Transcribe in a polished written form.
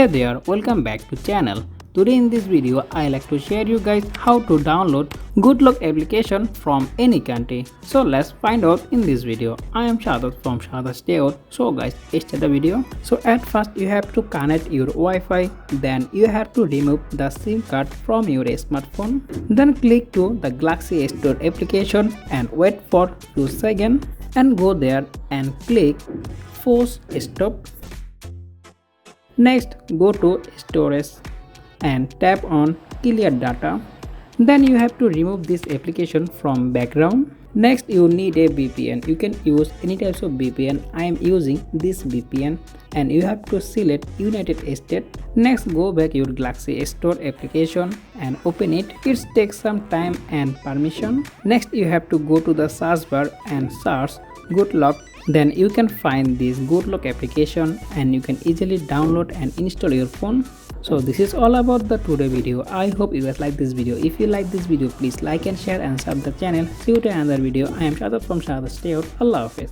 Hey there, welcome back to channel. Today in this video I like to share you guys how to download Good Luck application from any country. So let's find out in this video. I am SHADAT'S from SHADAT'S DAYOUT. So guys, start the video. So at first you have to connect your Wi-Fi, then you have to remove the SIM card from your smartphone. Then click to the Galaxy Store application and wait for 2 seconds and go there and click force stop. Next, go to storage and tap on clear data. Then you have to remove this application from background. Next, you need a VPN. You can use any types of VPN. I am using this VPN and you have to select United States. Next, go back your Galaxy Store application and open it. It takes some time and permission. Next, you have to go to the search bar and search Good Luck. Then you can find this Good Luck application and you can easily download and install your phone. So this is all about the today video. I hope you guys like this video. If you like this video, please like and share and sub the channel. See you to another video. I am SHADAT'S from SHADAT'S DAYOUT. Allah Hafiz.